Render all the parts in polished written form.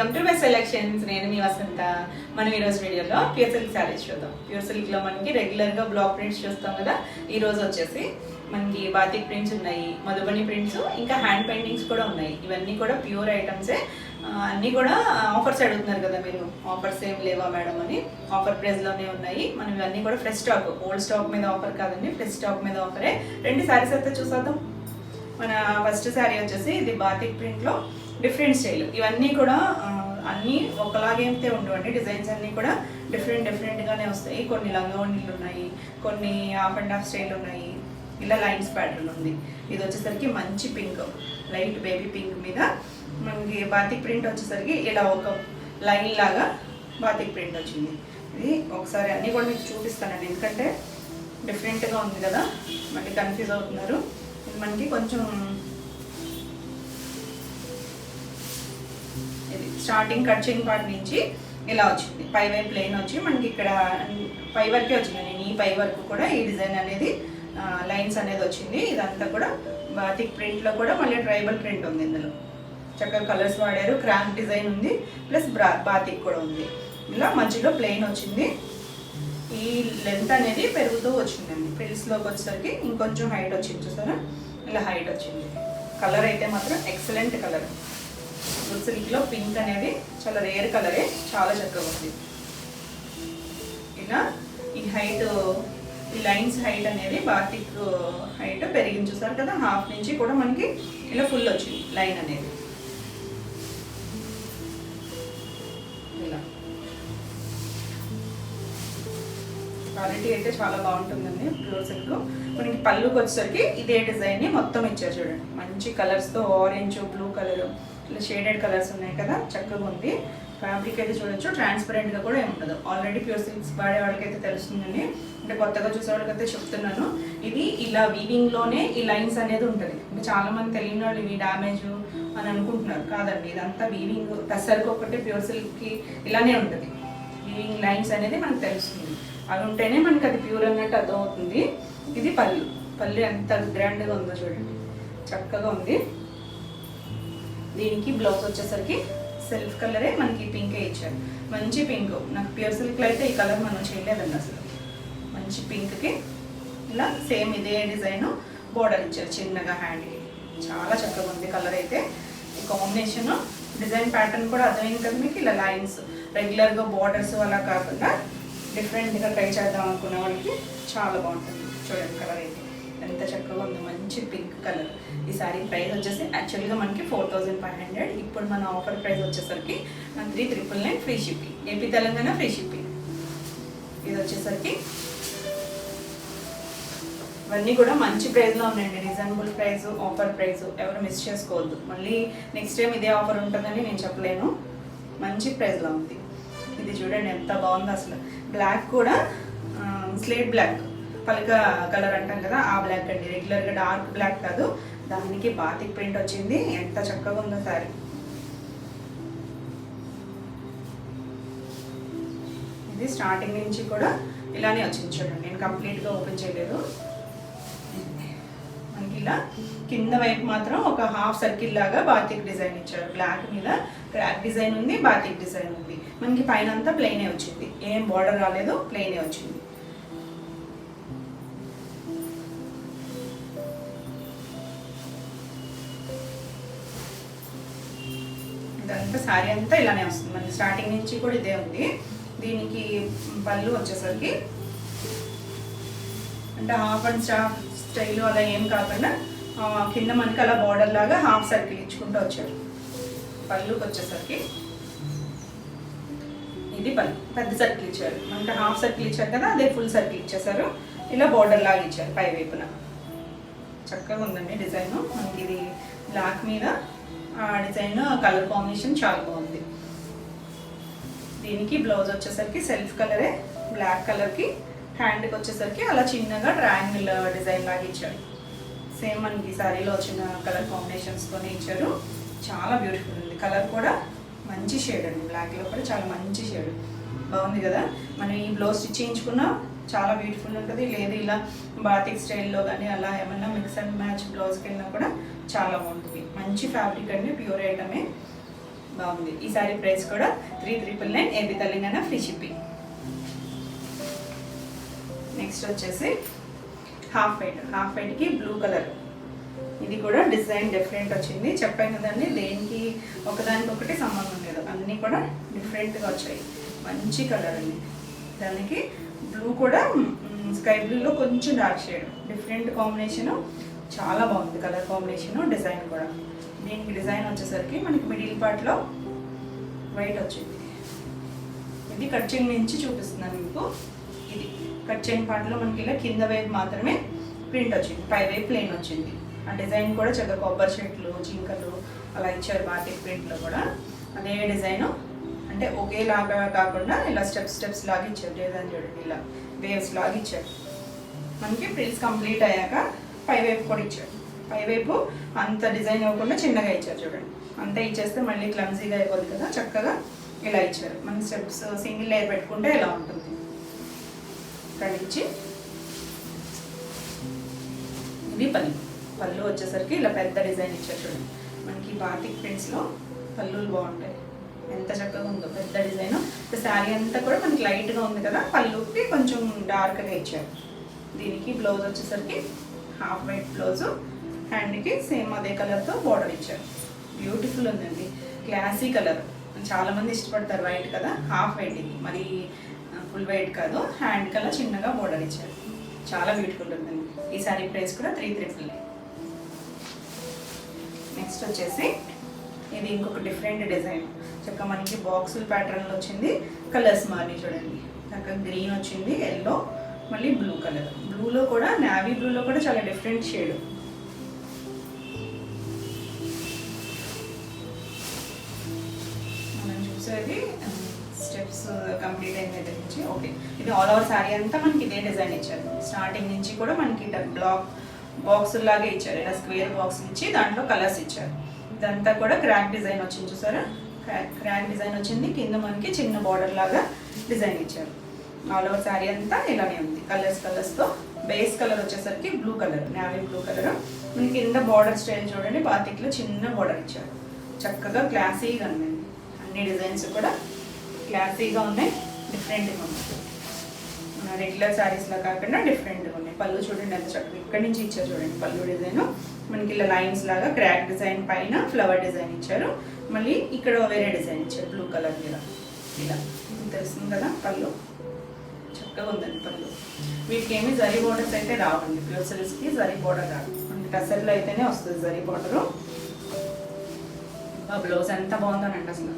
Welcome to my selections. నేను మీ వసంత. మనం ఈరోజు వీడియోలో ప్యూర్ సిల్క్ శారీస్ చూద్దాం. ప్యూర్ సిల్క్ లో మనకి రెగ్యులర్ గా బ్లాక్ ప్రింట్స్ చూస్తాం కదా. ఈ రోజు వచ్చేసి మనకి బాతిక్ ప్రింట్స్ ఉన్నాయి, మధుబని ప్రింట్స్, ఇంకా హ్యాండ్ పెయింటింగ్స్ కూడా ఉన్నాయి. ఇవన్నీ కూడా ప్యూర్ ఐటమ్సే. అన్నీ కూడా ఆఫర్స్ అడుగుతున్నారు కదా మీరు, ఆఫర్స్ ఏం లేవా మేడం అని. ఆఫర్ ప్రైస్ లోనే ఉన్నాయి. మనం ఇవన్నీ కూడా ఫ్రెష్ స్టాక్, ఓల్డ్ స్టాక్ మీద ఆఫర్ కాదండి, ఫ్రెష్ స్టాక్ మీద ఆఫరే. రెండు శారీస్ అయితే చూసేద్దాం. మన ఫస్ట్ శారీ వచ్చేసి ఇది బాతిక్ ప్రింట్ లో డిఫరెంట్ స్టైల్. ఇవన్నీ కూడా అన్నీ ఒకలాగైతే ఉండవండి. డిజైన్స్ అన్నీ కూడా డిఫరెంట్గానే వస్తాయి. కొన్ని లంగావోణీలు ఉన్నాయి, కొన్ని హాఫ్ అండ్ హాఫ్ స్టైల్ ఉన్నాయి, ఇలా లైన్స్ ప్యాటర్న్ ఉంది. ఇది వచ్చేసరికి మంచి పింక్, లైట్ బేబీ పింక్ మీద మనకి బాతిక్ ప్రింట్ వచ్చేసరికి ఇలా ఒక లైన్ లాగా బాతిక్ ప్రింట్ వచ్చింది. ఇది ఒకసారి అన్నీ కూడా మీకు చూపిస్తానండి, ఎందుకంటే డిఫరెంట్గా ఉంది కదా, మళ్ళీ కన్ఫ్యూజ్ అవుతున్నారు. ఇది మనకి కొంచెం ఇది స్టార్టింగ్ కట్చింగ్ పార్ట్ నుంచి ఇలా వచ్చింది. పై వైపు ప్లెయిన్ వచ్చి మనకి ఇక్కడ పై వరకే వచ్చింది. నేను ఈ పై వరకు కూడా ఈ డిజైన్ అనేది లైన్స్ అనేది వచ్చింది. ఇదంతా కూడా బాతిక్ ప్రింట్లో కూడా మళ్ళీ ట్రైబల్ ప్రింట్ ఉంది. ఇందులో చక్కగా కలర్స్ వాడారు. క్రాంక్ డిజైన్ ఉంది, ప్లస్ బాతిక్ కూడా ఉంది. ఇలా మధ్యలో ప్లెయిన్ వచ్చింది. ఈ లెంత్ అనేది పెరుగుతూ వచ్చిందండి. ఫ్రిల్స్లోకి వచ్చేసరికి ఇంకొంచెం హైట్ వచ్చింది, చూసారా, ఇలా హైట్ వచ్చింది. కలర్ అయితే మాత్రం ఎక్సలెంట్ కలర్. సిల్క్లో పింక్ అనేది చాలా రేర్ కలరే, చాలా చక్కగా ఉంది. ఇలా ఈ హైట్, ఈ లైన్స్ హైట్ అనేది బాతిక్ హైట్ పెరిగింది, చూసారు కదా. హాఫ్ నుంచి కూడా మనకి ఇలా ఫుల్ వచ్చింది లైన్ అనేది. ఇలా క్వాలిటీ అయితే చాలా బాగుంటుందండి ప్యూర్ సిల్క్. మనకి పళ్ళుకి వచ్చేసరికి ఇదే డిజైన్ని మొత్తం ఇచ్చారు చూడండి. మంచి కలర్స్తో ఆరెంజ్, బ్లూ కలర్, ఇలా షేడెడ్ కలర్స్ ఉన్నాయి కదా, చక్కగా ఉంది. ఫ్యాబ్రిక్ అయితే చూడొచ్చు, ట్రాన్స్పరెంట్గా కూడా ఏమి ఉండదు. ఆల్రెడీ ప్యూర్ సిల్క్స్ వాడే వాళ్ళకైతే తెలుస్తుందండి, అంటే కొత్తగా చూసే వాళ్ళకైతే చెప్తున్నాను. ఇది ఇలా వీవింగ్లోనే ఈ లైన్స్ అనేది ఉంటుంది. ఇంకా చాలామంది తెలియని వాళ్ళు ఇవి డ్యామేజ్ అని అనుకుంటున్నారు. కాదండి, ఇదంతా వీవింగ్. టస్సర్కి ఒకటి ప్యూర్ సిల్క్కి ఇలానే ఉంటుంది. వీవింగ్ లైన్స్ అనేది మనకు తెలుస్తుంది. అవి ఉంటేనే మనకి అది ప్యూర్ అన్నట్టు అర్థమవుతుంది. ఇది పళ్ళు. పళ్ళు ఎంత గ్రాండ్గా ఉందో చూడండి, చక్కగా ఉంది. దీనికి బ్లౌజ్ వచ్చేసరికి సెల్ఫ్ కలరే మనకి పింకే ఇచ్చారు. మంచి పింక్. నాకు ప్యూర్ సిల్క్లో అయితే ఈ కలర్ మనం చేయలేదండి అసలు. మంచి పింక్కి ఇలా సేమ్ ఇదే డిజైన్ బోర్డర్ ఇచ్చారు చిన్నగా హ్యాండ్కి. చాలా చక్కగా ఉంది కలర్ అయితే. ఈ కాంబినేషన్ డిజైన్ ప్యాటర్న్ కూడా అర్థమైంది కదా మీకు. ఇలా లైన్స్ రెగ్యులర్గా బోర్డర్స్ అలా కాకుండా డిఫరెంట్గా ట్రై చేద్దాం అనుకునే వాళ్ళకి చాలా బాగుంటుంది. చూడండి కలర్ అయితే ఎంత చక్కగా ఉంది, మంచి పింక్ కలర్. ఈ సారీ ప్రైస్ వచ్చేసి యాక్చువల్గా మనకి 4500. ఇప్పుడు మన ఆఫర్ ప్రైస్ వచ్చేసరికి 3999 free shipping. AP Telangana free shipping. ఇది వచ్చేసరికి ఇవన్నీ కూడా మంచి ప్రైస్లో ఉన్నాయండి, రీజనబుల్ ప్రైస్, ఆఫర్ ప్రైస్. ఎవరు మిస్ చేసుకోవద్దు. మళ్ళీ నెక్స్ట్ టైం ఇదే ఆఫర్ ఉంటుందని నేను చెప్పలేను. మంచి ప్రైస్లో ఉంది. ఇది చూడండి ఎంత బాగుందో అసలు. బ్లాక్ కూడా స్లేట్ బ్లాక్, పలక కలర్ అంటాం కదా, ఆ బ్లాక్ అండి. రెగ్యులర్గా డార్క్ బ్లాక్ కాదు, దానికి బాతిక్ ప్రింట్ వచ్చింది. ఎంత చక్కగా ఉందో సారీ. ఇది స్టార్టింగ్ నుంచి కూడా ఇలానే వచ్చింది చూడండి. నేను కంప్లీట్గా ఓపెన్ చేయలేదు. మనకి ఇలా కింద వైపు మాత్రం ఒక హాఫ్ సర్కిల్ లాగా బాతిక్ డిజైన్ ఇచ్చారు. బ్లాక్ మీద క్రాక్ డిజైన్ ఉంది, బాతిక్ డిజైన్ ఉంది. మనకి పైన అంతా ప్లెయినే వచ్చింది, ఏం బార్డర్ రాలేదు, ప్లెయినే వచ్చింది. ఇదంతా శారీ అంతా ఇలానే వస్తుంది. మనకి స్టార్టింగ్ నుంచి కూడా ఇదే ఉంది. దీనికి పళ్ళు వచ్చేసరికి అంటే హాఫ్ అండ్ స్టాఫ్ స్టైల్ అలా ఏం కాకుండా కింద మనకి అలా బార్డర్ లాగా హాఫ్ సర్కిల్ ఇచ్చుకుంటూ వచ్చారు. పళ్ళుకి వచ్చేసరికి ఇది పళ్ళు, పెద్ద సర్కిల్ ఇచ్చారు. మనకి హాఫ్ సర్కిల్ ఇచ్చారు కదా, అదే ఫుల్ సర్కిల్ ఇచ్చేసారు. ఇలా బార్డర్ లాగా ఇచ్చారు పై వైపున. చక్కగా ఉందండి డిజైన్. మనకి ఇది బ్లాక్ మీద ఆ డిజైన్ కలర్ కాంబినేషన్ చాలా బాగుంది. దీనికి బ్లౌజ్ వచ్చేసరికి సెల్ఫ్ కలరే, బ్లాక్ కలర్కి. హ్యాండ్కి వచ్చేసరికి అలా చిన్నగా ట్రయాంగిల్ డిజైన్ లాగా ఇచ్చారు. సేమ్ మనకి శారీలో వచ్చిన కలర్ కాంబినేషన్స్తోనే ఇచ్చారు. చాలా బ్యూటిఫుల్ ఉంది. కలర్ కూడా మంచి షేడ్ అండి, బ్లాక్లో కూడా చాలా మంచి షేడ్. బాగుంది కదా. మనం ఈ బ్లౌజ్ స్టిచ్ చేయించుకున్నా చాలా బ్యూటిఫుల్ ఉంటుంది. లేదు ఇలా బాతిక్ స్టైల్లో కానీ అలా ఏమన్నా మిక్స్ అండ్ మ్యాచ్ బ్లౌజ్కి వెళ్ళినా కూడా చాలా బాగుంటుంది. మంచి ఫ్యాబ్రిక్ అండి, ప్యూర్ ఐటమే. బాగుంది. ఈ సారీ ప్రైస్ కూడా 3,999 AP Telangana free shipping. Next వచ్చేసి హాఫ్ వైట్కి బ్లూ కలర్. ఇది కూడా డిజైన్ డిఫరెంట్ వచ్చింది. చెప్పాను కదండి, దేనికి ఒకదానికొకటి సంబంధం లేదు, అన్నీ కూడా డిఫరెంట్గా వచ్చాయి. మంచి కలర్ అండి. దానికి బ్లూ కూడా స్కై బ్లూలో కొంచెం డార్క్ షేడ్, డిఫరెంట్ కాంబినేషను. చాలా బాగుంది కలర్ కాంబినేషను, డిజైన్ కూడా. దీనికి డిజైన్ వచ్చేసరికి మనకి మిడిల్ పార్ట్లో వైట్ వచ్చింది. ఇది కట్ చెంగ్ నుంచి చూపిస్తున్నాను మీకు. ఇది కట్ చెంగ్ పార్ట్లో మనకి ఇలా కింద వైపు మాత్రమే ప్రింట్ వచ్చింది, పై వైపు ప్లెయిన్ వచ్చింది. ఆ డిజైన్ కూడా చక్కగా కొబ్బరి చెట్లు, జింకలు అలా ఇచ్చారు. బాటిక్ ప్రింట్లో కూడా అదే డిజైను, అంటే ఒకేలాగా కాకుండా ఇలా స్టెప్స్ లాగా ఇచ్చారు. డిజైన్ చూడండి, ఇలా వేవ్స్ లాగా ఇచ్చారు. మనకి ప్రిల్స్ కంప్లీట్ అయ్యాక పైవైపు కూడా ఇచ్చారు. పైవైపు అంత డిజైన్ ఇవ్వకుండా చిన్నగా ఇచ్చారు చూడండి. అంతా ఇచ్చేస్తే మళ్ళీ క్లమ్జీగా అయిపోద్ది కదా, చక్కగా ఇలా ఇచ్చారు. మన స్టెప్స్ సింగిల్ లేయర్ పెట్టుకుంటే ఇలా ఉంటుంది. ఇక్కడ నుంచి ఇది పళ్ళు వచ్చేసరికి ఇలా పెద్ద డిజైన్ ఇచ్చారు చూడండి. మనకి బాటిక్ ప్రింట్స్లో పళ్ళులు బాగుంటాయి. ఎంత చక్కగా ఉందో పెద్ద డిజైన్. శారీ అంతా కూడా మనకి లైట్గా ఉంది కదా, పళ్ళుకి కొంచెం డార్క్గా ఇచ్చారు. దీనికి బ్లౌజ్ వచ్చేసరికి హాఫ్ వైట్ బ్లౌజు, హ్యాండ్కి సేమ్ అదే కలర్తో బార్డర్ ఇచ్చారు. బ్యూటిఫుల్ ఉందండి, క్లాసీ కలర్. చాలామంది ఇష్టపడతారు వైట్ కదా, హాఫ్ వైట్ ఇది, మరి ఫుల్ వైట్ కాదు. హ్యాండ్ కలర్ చిన్నగా బార్డర్ ఇచ్చారు. చాలా బ్యూటిఫుల్ ఉందండి. ఈ సారీ ప్రైస్ కూడా 3,399. నెక్స్ట్ వచ్చేసి ఇది ఇంకొక డిఫరెంట్ డిజైన్. చక్కగా మనకి బాక్సుల ప్యాటర్న్లో వచ్చింది. కలర్స్ మారి చూడండి, చక్కగా గ్రీన్ వచ్చింది, ఎల్లో, మళ్ళీ బ్లూ కలర్. బ్లూలో కూడా నావీ బ్లూలో కూడా చాలా డిఫరెంట్ షేడ్. మనం చూసేది స్టెప్స్ కంప్లీట్ అయిన దగ్గర నుంచి. ఓకే, ఇది ఆల్ ఓవర్ శారీ అంతా మనకి ఇదే డిజైన్ ఇచ్చారు. స్టార్టింగ్ నుంచి కూడా మనకి బాక్స్ లాగే ఇచ్చారు. ఇలా స్క్వేర్ బాక్స్ ఇచ్చి దాంట్లో కలర్స్ ఇచ్చారు. ఇదంతా కూడా క్రాక్ డిజైన్ వచ్చింది చూసారా, క్రాక్ డిజైన్ వచ్చింది. కింద మనకి చిన్న బార్డర్ లాగా డిజైన్ ఇచ్చారు. ఆల్ ఓవర్ శారీ అంతా ఇలానే ఉంది. కలర్స్తో బేస్ కలర్ వచ్చేసరికి blue colour, navy blue colour. మనకి కింద బార్డర్ స్టైల్ చూడండి, బాతిక్లో చిన్న బార్డర్ ఇచ్చారు. చక్కగా క్లాసీగా ఉందండి. అన్ని డిజైన్స్ కూడా క్లాసీగా ఉన్నాయి, డిఫరెంట్గా ఉన్నాయి. మన రెగ్యులర్ శారీస్లో కాకుండా డిఫరెంట్గా ఉన్నాయి. పళ్ళు చూడండి ఎంత చక్కగా ఇక్కడి నుంచి ఇచ్చారు చూడండి. పళ్ళు డిజైన్ మనకి ఇలా లైన్స్ లాగా క్రాక్ డిజైన్ పైన ఫ్లవర్ డిజైన్ ఇచ్చారు. మళ్ళీ ఇక్కడ వేరే డిజైన్ ఇచ్చారు బ్లూ కలర్ మీద. ఇలా తెలుస్తుంది కదా, పళ్ళు చక్కగా ఉందండి. పళ్ళు వీటికి ఏమి జరీ బోర్డర్స్ అయితే రావండి. ప్యూర్ సిల్క్స్కి జరీ బోర్డర్ రాదు, మనకి టసర్లో అయితేనే వస్తుంది జరీ బోర్డరు. బ్లౌజ్ ఎంత బాగుందోనండి అసలు.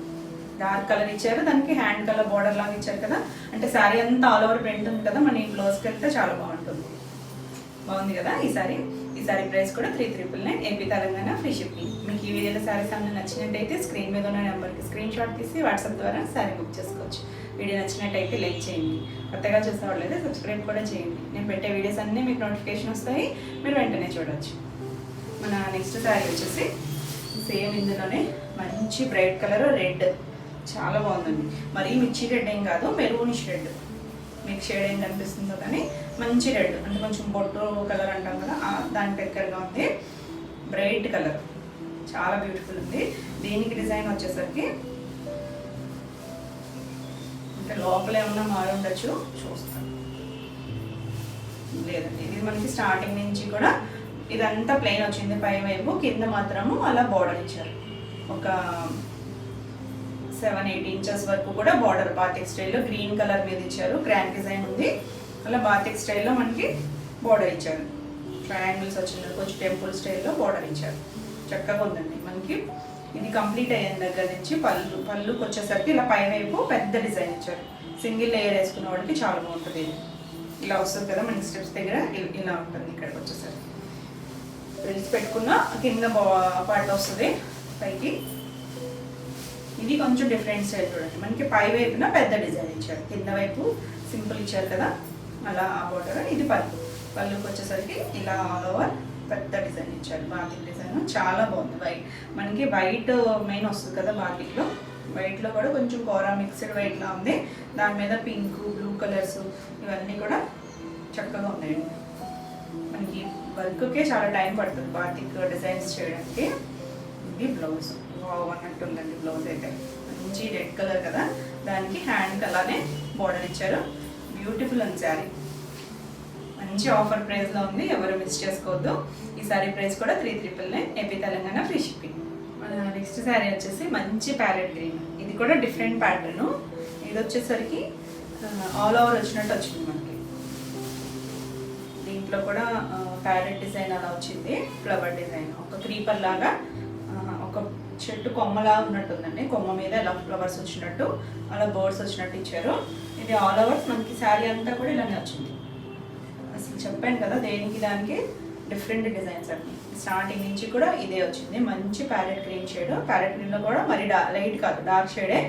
డార్క్ కలర్ ఇచ్చారు, దానికి హ్యాండ్ కలర్ బార్డర్ లాగా ఇచ్చారు కదా, అంటే శారీ అంతా ఆల్ ఓవర్ ప్రింట్ ఉంది కదా, మన ఈ బ్లౌజ్కి వెళ్తే చాలా బాగుంటుంది. బాగుంది కదా ఈ సారీ ప్రైస్ కూడా 3,399 ఏపీ తెలంగాణ ఫ్రీ షిప్పింగ్. మీకు ఈ వీడియోలో శారీస్ అన్నీ నచ్చినట్టయితే స్క్రీన్ మీద ఉన్న నెంబర్కి స్క్రీన్ షాట్ తీసి వాట్సాప్ ద్వారా శారీ బుక్ చేసుకోవచ్చు. వీడియో నచ్చినట్టయితే లైక్ చేయండి, కొత్తగా చూసేవాళ్ళైతే సబ్స్క్రైబ్ కూడా చేయండి. నేను పెట్టే వీడియోస్ అన్నీ మీకు నోటిఫికేషన్ వస్తాయి, మీరు వెంటనే చూడవచ్చు. మన నెక్స్ట్ శారీ వచ్చేసి సేమ్ ఇందులోనే మంచి బ్రైట్ కలర్ రెడ్, చాలా బాగుందండి. మరీ మిర్చి రెడ్ ఏం కాదు, మెరూనిష్ రెడ్. మీకు షేడ్ ఏం కనిపిస్తుందో కానీ మంచి రెడ్, అంటే కొంచెం బొట్టు కలర్ అంటాం కదా, దాని దగ్గరగా ఉంది. బ్రైట్ కలర్, చాలా బ్యూటిఫుల్ ఉంది. దీనికి డిజైన్ వచ్చేసరికి అంటే లోపల ఏమన్నా మారి ఉండొచ్చు, చూస్తాను. లేదండి, ఇది మనకి స్టార్టింగ్ నుంచి కూడా ఇదంతా ప్లెయిన్ వచ్చింది పై వైపు, కింద మాత్రము అలా బార్డర్ ఇచ్చారు. ఒక 7-8 ఇంచెస్ వరకు కూడా బార్డర్ బాతిక్ స్టైల్లో గ్రీన్ కలర్ మీద ఇచ్చారు. క్రాక్ డిజైన్ ఉంది, అలా బాతిక్ స్టైల్లో మనకి బార్డర్ ఇచ్చారు. ట్రయాంగిల్స్ వచ్చింది, కొంచెం టెంపుల్ స్టైల్లో బార్డర్ ఇచ్చారు. చక్కగా ఉందండి. మనకి ఇది కంప్లీట్ అయిన దగ్గర నుంచి పళ్ళుకి వచ్చేసరికి ఇలా పై వైపు పెద్ద డిజైన్ ఇచ్చారు. సింగిల్ లేయర్ వేసుకున్న వాడికి చాలా బాగుంటుంది. ఇలా వస్తుంది కదా మనకి స్టెప్స్ దగ్గర, ఇలా ఉంటుంది. ఇక్కడికి వచ్చేసరికి ఫ్రిల్స్ పెట్టుకున్న కింద పార్ట్ వస్తుంది పైకి. ఇది కొంచెం డిఫరెంట్ స్టైల్ చూడండి. మనకి పై వైపున పెద్ద డిజైన్ ఇచ్చారు, కింద వైపు సింపుల్ ఇచ్చారు కదా, అలా ఆ బార్డర్. ఇది పళ్ళుకి వచ్చేసరికి ఇలా ఆల్ ఓవర్ పెద్ద డిజైన్ ఇచ్చారు. బాతిక్ డిజైన్ చాలా బాగుంది. మనకి వైట్ మెయిన్ వస్తుంది కదా బాతిక్లో, వైట్లో కూడా కొంచెం కోరా మిక్స్డ్ వైట్లా ఉంది. దాని మీద పింక్, బ్లూ కలర్స్ ఇవన్నీ కూడా చక్కగా ఉన్నాయండి. మనకి వర్క్కే చాలా టైం పడుతుంది బాతిక్ డిజైన్స్ చేయడానికి. ఇది బ్లౌజ్ వావ్ అన్నట్టు ఉందండి బ్లౌజ్ అయితే. మంచి రెడ్ కలర్ కదా, దానికి హ్యాండ్ అలానే బోర్డర్ ఇచ్చారు. బ్యూటిఫుల్ ఉంది శారీ. మంచి ఆఫర్ ప్రైస్లో ఉంది, ఎవరు మిస్ చేసుకోవద్దు. ఈ శారీ ప్రైస్ కూడా 399 AP Telangana free shipping. Next sari వచ్చేసి మంచి ప్యారెట్ గ్రీన్. ఇది కూడా డిఫరెంట్ ప్యాటర్న్. ఇది వచ్చేసరికి ఆల్ ఓవర్ వచ్చినట్టు వచ్చింది మనకి. దీంట్లో కూడా ప్యారెట్ డిజైన్ అలా వచ్చింది, ఫ్లవర్ డిజైన్, ఒక క్రీపర్ లాగా ఒక చెట్టు కొమ్మలా ఉన్నట్టుందండి. కొమ్మ మీద ఇలా ఫ్లవర్స్ వచ్చినట్టు, అలా బర్డ్స్ వచ్చినట్టు ఇచ్చారు. ఇది ఆల్ ఓవర్స్ మనకి శారీ అంతా కూడా ఇలానే వచ్చింది. అసలు చెప్పాను కదా దేనికి దానికి డిఫరెంట్ డిజైన్స్ అన్ని. స్టార్టింగ్ నుంచి కూడా ఇదే వచ్చింది. మంచి ప్యారెట్ గ్రీన్ షేడ్. ప్యారెట్ గ్రీన్లో కూడా మరి లైట్ కాదు, డార్క్ షేడే.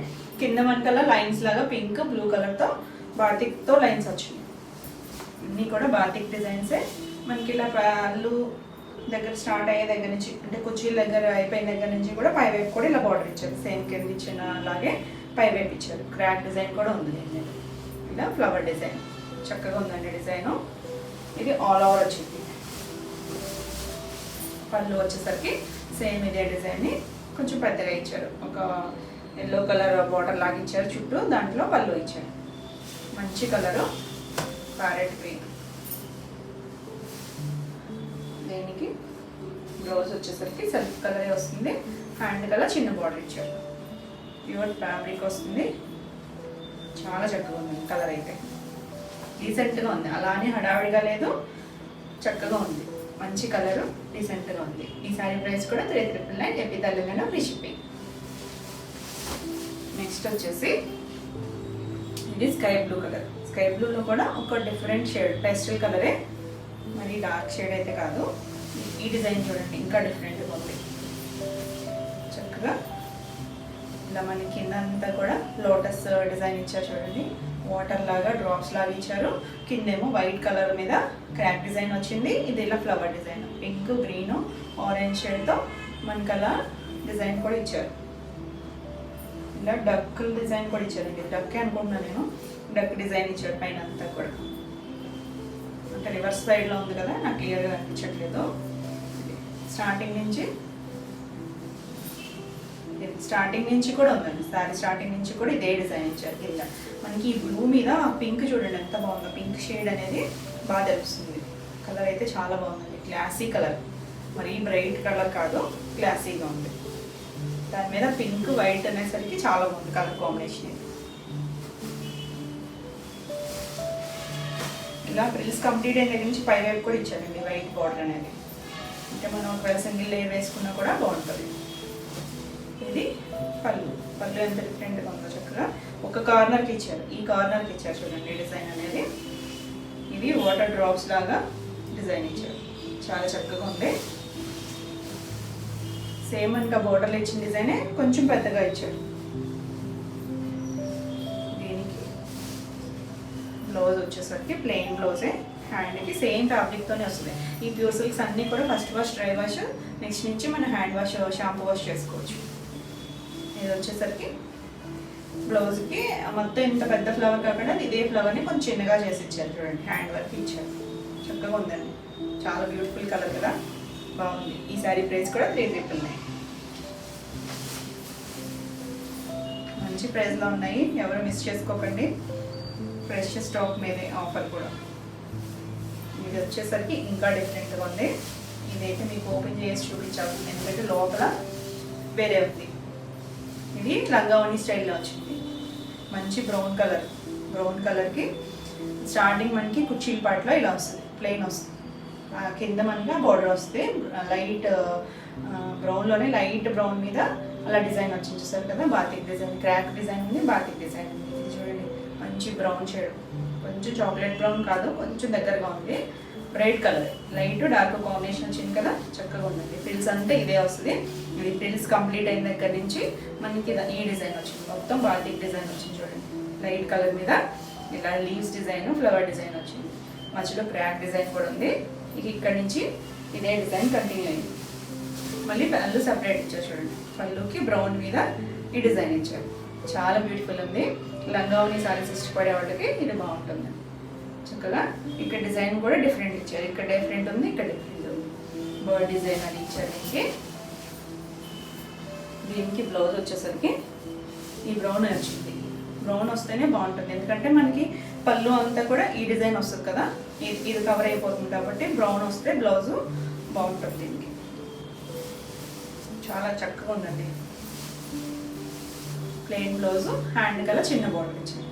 కింద మనకల్లా లైన్స్ లాగా పింక్ బ్లూ కలర్తో బాతిక్తో లైన్స్ వచ్చింది. అన్నీ కూడా బాతిక్ డిజైన్సే. మనకి ఇలా పళ్ళు దగ్గర స్టార్ట్ అయ్యే దగ్గర నుంచి, అంటే కుర్చీల దగ్గర అయిపోయిన దగ్గర నుంచి కూడా పై వైపు కూడా ఇలా బార్డర్ ఇచ్చారు. సేమ్ కింద ఇచ్చిన అలాగే పై వైపు ఇచ్చారు. క్రాక్ డిజైన్ కూడా ఉంది. ఇలా ఫ్లవర్ డిజైన్ చక్కగా ఉందండి డిజైను. ఇది ఆల్ ఓవర్ వచ్చింది. పళ్ళు వచ్చేసరికి సేమ్ ఇదే డిజైన్ని కొంచెం పెద్దగా ఇచ్చారు. ఒక ఎల్లో కలర్ బార్డర్ లాగా ఇచ్చారు చుట్టూ, దాంట్లో పళ్ళు ఇచ్చారు. మంచి కలరు ప్యారెట్ గ్రీన్. దీనికి బ్లౌజ్ వచ్చేసరికి సెల్ఫ్ కలరే వస్తుంది. హ్యాండ్ కలర్ చిన్న బార్డర్ ఇచ్చారు. ప్యూర్ ఫ్యాబ్రిక్ వస్తుంది. చాలా చక్కగా ఉంది కలర్ అయితే. డీసెంట్గా ఉంది, అలానే హడావిడిగా లేదు, చక్కగా ఉంది. మంచి కలరు, డీసెంట్గా ఉంది. ఈ శారీ ప్రైస్ కూడా 399 AP Telangana free shipping. Next వచ్చేసి ఇది స్కై బ్లూ కలర్. స్కై బ్లూలో కూడా ఒక డిఫరెంట్ షేడ్, పేస్టల్ కలరే, మరి డార్క్ షేడ్ అయితే కాదు. ఈ డిజైన్ చూడండి, ఇంకా డిఫరెంట్గా ఉంది. చక్కగా ఇలా మన కింద అంతా కూడా లోటస్ డిజైన్ ఇచ్చారు చూడండి. వాటర్ లాగా డ్రాప్స్ లాగా ఇచ్చారు. కిందేమో వైట్ కలర్ మీద క్రాక్ డిజైన్ వచ్చింది. ఇది ఇలా flower design, pink green orange షేడ్తో మనకి అలా డిజైన్ కూడా ఇచ్చారు. ఇలా డక్ డిజైన్ కూడా ఇచ్చారండి. డక్కే అనుకుంటున్నాను నేను. డక్ డిజైన్ ఇచ్చారు పైన అంతా కూడా. అంటే రివర్స్ సైడ్లో ఉంది కదా, నాకు క్లియర్గా అనిపించట్లేదు. స్టార్టింగ్ నుంచి కూడా ఉందండి సారీ. స్టార్టింగ్ నుంచి కూడా ఇదే డిజైన్ ఇచ్చారు కింద. మనకి ఈ బ్లూ మీద పింక్ చూడండి ఎంత బాగుందో. పింక్ షేడ్ అనేది బాగా తెలుస్తుంది. కలర్ అయితే చాలా బాగుందండి. క్లాసీ కలర్, మరి బ్రైట్ కలర్ కాదు, క్లాసీగా ఉంది. దాని మీద పింక్ వైట్ అనేసరికి చాలా బాగుంది కలర్ కాంబినేషన్. ఇలా ఫ్రిల్స్ కంప్లీట్ అయిన దగ్గర నుంచి పై వైపు కూడా ఇచ్చారండి వైట్ బార్డర్ అనేది. అంటే మనం ఒకవేళ సింగిల్ లేయర్ వేసుకున్నా కూడా బాగుంటుంది. ఇది పళ్ళు ఎంత డిఫరెంట్గా ఉందో చక్కగా. ఒక కార్నర్కి ఇచ్చారు, ఈ కార్నర్కి ఇచ్చారు చూడండి డిజైన్ అనేది. ఇవి వాటర్ డ్రాప్స్ లాగా డిజైన్ ఇచ్చారు. చాలా చక్కగా ఉంది. సేమ్ ఇంకా బోర్డర్లో ఇచ్చిన డిజైనే కొంచెం పెద్దగా ఇచ్చారు. దీనికి బ్లౌజ్ వచ్చేసరికి ప్లెయిన్ బ్లౌజే. హ్యాండ్కి సేమ్ ఫ్యాబ్రిక్తోనే వస్తుంది. ఈ ప్యూర్ సిల్క్స్ అన్నీ కూడా ఫస్ట్ డ్రై వాష్, నెక్స్ట్ నుంచి మనం హ్యాండ్ వాష్, షాంపూ వాష్ చేసుకోవచ్చు. ఇది వచ్చేసరికి బ్లౌజ్కి మొత్తం ఇంత పెద్ద ఫ్లవర్ కాకుండా ఇదే ఫ్లవర్ని కొంచెం చిన్నగా చేసి ఇచ్చారు చూడండి. హ్యాండ్ వర్క్ ఇచ్చారు. చక్కగా ఉందండి. చాలా బ్యూటిఫుల్ కలర్ కదా, బాగుంది. ఈ శారీ ప్రైస్ కూడా 399. మంచి ప్రైస్లో ఉన్నాయి, ఎవరు మిస్ చేసుకోకండి. ఫ్రెష్ స్టాక్ మీదే ఆఫర్ కూడా. ఇది వచ్చేసరికి ఇంకా డిఫరెంట్గా ఉంది. ఇదైతే మీకు ఓపెన్ చేసి చూపించాలి, ఎందుకంటే లోపల వేరే ఉంది. ఇది లంగావణి స్టైల్లో వచ్చింది. మంచి బ్రౌన్ కలర్కి స్టార్టింగ్ మనకి కుర్చీల పాటలో ఇలా వస్తుంది, ప్లెయిన్ వస్తుంది. కింద మనకి బోర్డర్ వస్తే లైట్ బ్రౌన్లోనే లైట్ బ్రౌన్ మీద అలా డిజైన్ వచ్చింది చూసారు కదా. బాతిక్ డిజైన్, క్రాక్ డిజైన్ ఉంది, బాతిక్ డిజైన్ ఉంది. ఇది చూడండి మంచి బ్రౌన్ షేడ్, కొంచెం చాక్లెట్ బ్రౌన్ కాదు, కొంచెం దగ్గరగా ఉంది. Bright colour, light dark combination వచ్చింది కదా, చక్కగా ఉందండి. ఫ్రిల్స్ అంటే ఇదే వస్తుంది. ఇది ఫ్రిల్స్ కంప్లీట్ అయిన దగ్గర నుంచి మనకి ఈ డిజైన్ వచ్చింది. మొత్తం బాతిక్ డిజైన్ వచ్చింది చూడండి. లైట్ కలర్ మీద ఇలా లీవ్స్ డిజైన్, ఫ్లవర్ డిజైన్ వచ్చింది. మధ్యలో క్రాక్ డిజైన్ కూడా ఉంది. ఇక ఇక్కడ నుంచి ఇదే డిజైన్ కంటిన్యూ అయింది. మళ్ళీ పళ్ళు సపరేట్ ఇచ్చారు చూడండి. పళ్ళుకి బ్రౌన్ మీద ఈ డిజైన్ ఇచ్చారు. చాలా బ్యూటిఫుల్ ఉంది. లంగావని సారీస్ ఇష్టపడే వాళ్ళకి ఇది బాగుంటుంది చక్కగా. ఇక్కడ డిజైన్ కూడా డిఫరెంట్ ఇచ్చారు. ఇక్కడ డిఫరెంట్ ఉంది, ఇక్కడ డిఫరెంట్ ఉంది. బర్డ్ డిజైన్ అని ఇచ్చారు. దీనికి దీనికి బ్లౌజ్ వచ్చేసరికి ఈ బ్రౌన్ వచ్చింది. బ్రౌన్ వస్తేనే బాగుంటుంది, ఎందుకంటే మనకి పళ్ళు అంతా కూడా ఈ డిజైన్ వస్తుంది కదా, ఇది కవర్ అయిపోతుంది కాబట్టి బ్రౌన్ వస్తే బ్లౌజు బాగుంటుంది. దీనికి చాలా చక్కగా ఉందండి. ప్లెయిన్ బ్లౌజు, హ్యాండ్ కలర్ చిన్న బార్డర్ ఇచ్చింది,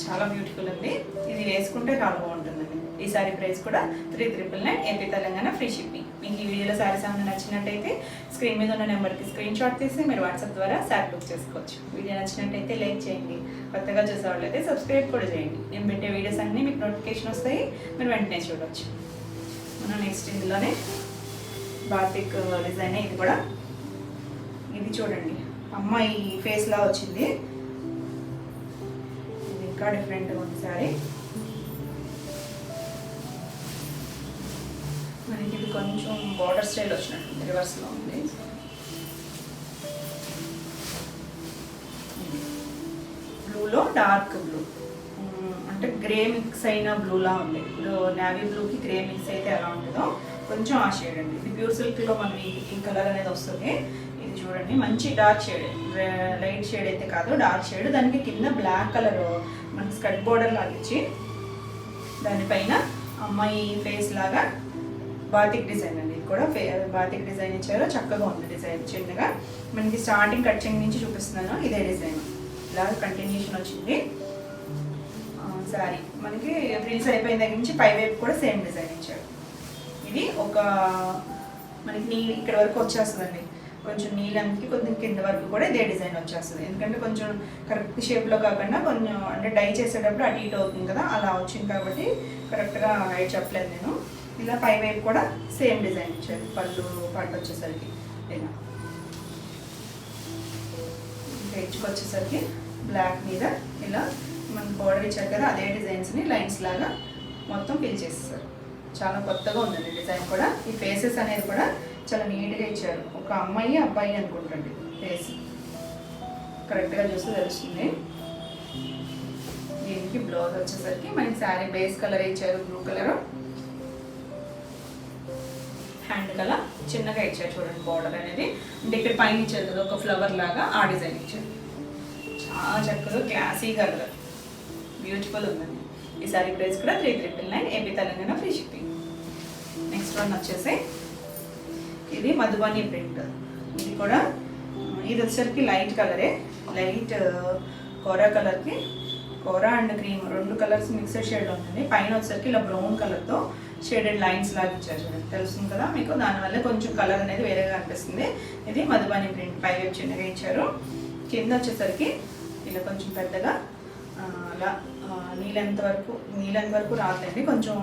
చాలా బ్యూటిఫుల్ ఉంది. ఇది వేసుకుంటే చాలా బాగుంటుందండి. ఈ సారీ ప్రైస్ కూడా 3999 ఏపీ తెలంగాణ ఫ్రీ షిప్పింగ్. మీకు ఈ వీడియోలో సారీస్ ఏమైనా నచ్చినట్టయితే స్క్రీన్ మీద ఉన్న నెంబర్కి స్క్రీన్ షాట్ తీసి మీరు వాట్సాప్ ద్వారా సారీ బుక్ చేసుకోవచ్చు. వీడియో నచ్చినట్టయితే లైక్ చేయండి, కొత్తగా చూసేవాళ్ళైతే సబ్స్క్రైబ్ కూడా చేయండి. నేను పెట్టే వీడియోస్ అన్నీ మీకు నోటిఫికేషన్ వస్తాయి, మీరు వెంటనే చూడవచ్చు. మనం నెక్స్ట్ ఇందులోనే బాతిక్ డిజైన్, ఇది కూడా ఇది చూడండి అమ్మాయి ఫేస్లా వచ్చింది, ఇది ఇంకా డిఫరెంట్గా ఉంది సారీ. మనకి ఇది కొంచెం బార్డర్ స్టైల్ వచ్చినట్టు రివర్స్లో ఉంది. బ్లూలో డార్క్ బ్లూ, అంటే గ్రే మిక్స్ అయిన బ్లూలా ఉంది. ఇప్పుడు నేవీ బ్లూకి గ్రే మిక్స్ అయితే ఎలా ఉంటుందో కొంచెం ఆ షేడ్ అండి. ఇది ప్యూర్ సిల్క్లో మనకి ఈ కలర్ అనేది వస్తుంది. ఇది చూడండి మంచి డార్క్ షేడ్, లైట్ షేడ్ అయితే కాదు, డార్క్ షేడ్. దానికి కింద బ్లాక్ కలర్ మనకి స్కర్ట్ బోర్డర్ లాగా ఇచ్చి దానిపైన అమ్మాయి ఫేస్ లాగా బాతిక్ డిజైన్ అండి. ఇది కూడా బాతిక్ డిజైన్ ఇచ్చారు, చక్కగా ఉంది డిజైన్. చిన్నగా మనకి స్టార్టింగ్ కట్ చెంగ్ నుంచి చూపిస్తున్నాను, ఇదే డిజైన్ ఇలా కంటిన్యూషన్ వచ్చింది. సారీ మనకి ఫ్రిల్స్ అయిపోయిన దగ్గర నుంచి పై వైపు కూడా సేమ్ డిజైన్ ఇచ్చారు. ఇది ఒక మనకి ఇక్కడ వరకు వచ్చేస్తుందండి, కొంచెం నీళ్ళకి కొంచెం కింద వరకు కూడా ఇదే డిజైన్ వచ్చేస్తుంది. ఎందుకంటే కొంచెం కరెక్ట్ షేప్లో కాకుండా కొంచెం అంటే డై చేసేటప్పుడు అటు ఇటు అవుతుంది కదా, అలా వచ్చింది కాబట్టి కరెక్ట్గా హైట్ చెప్పలేదు నేను. ఇలా పై వైపు కూడా సేమ్ డిజైన్ ఇచ్చారు. పళ్ళు పట్టు వచ్చేసరికి ఇలా ఎడ్జ్కి వచ్చేసరికి బ్లాక్ మీద ఇలా మనకి బోర్డర్ ఇచ్చారు కదా, అదే డిజైన్స్ని లైన్స్ లాగా మొత్తం ఫిల్ చేసేసారు. చాలా కొత్తగా ఉందండి డిజైన్ కూడా. ఈ ఫేసెస్ అనేది కూడా చాలా నీట్గా ఇచ్చారు. ఒక అమ్మాయి అబ్బాయి అనుకుంటండి ఫేస్, కరెక్ట్గా చూస్తే తెలుస్తుంది. దీనికి బ్లౌజ్ వచ్చేసరికి మనకి శారీ బేస్ కలర్ ఇచ్చారు, బ్లూ కలర్. హ్యాండ్ కలర్ చిన్నగా ఇచ్చారు చూడండి, బార్డర్ అనేది. అంటే ఇక్కడ పైన ఇచ్చారు కదా ఒక ఫ్లవర్ లాగా, ఆ డిజైన్ ఇచ్చారు. చాలా చక్కగా క్లాసీ కలర్, బ్యూటిఫుల్ ఉందండి. ఈ సారీ ప్రైస్ కూడా 3999 AP Telangana free shipping. Next one వచ్చేసి ఇది మధుబని ప్రింట్. ఇది కూడా ఇది వచ్చేసరికి లైట్ కలరే, లైట్ కోరా కలర్కి, కోరా అండ్ క్రీమ్ రెండు కలర్స్ మిక్స్డ్ షేడ్ ఉంటుంది. పైన వచ్చేసరికి ఇలా బ్రౌన్ కలర్తో షేడెడ్ లైన్స్ లాగా ఇచ్చారు చూడండి, తెలుస్తుంది కదా మీకు. దానివల్ల కొంచెం కలర్ అనేది వేరేగా అనిపిస్తుంది. ఇది మధుబని ప్రింట్, పై వైపు చిన్నగా ఇచ్చారు. కింద వచ్చేసరికి ఇలా కొంచెం పెద్దగా అలా నీళ్ళెంత వరకు రాదండి, కొంచెం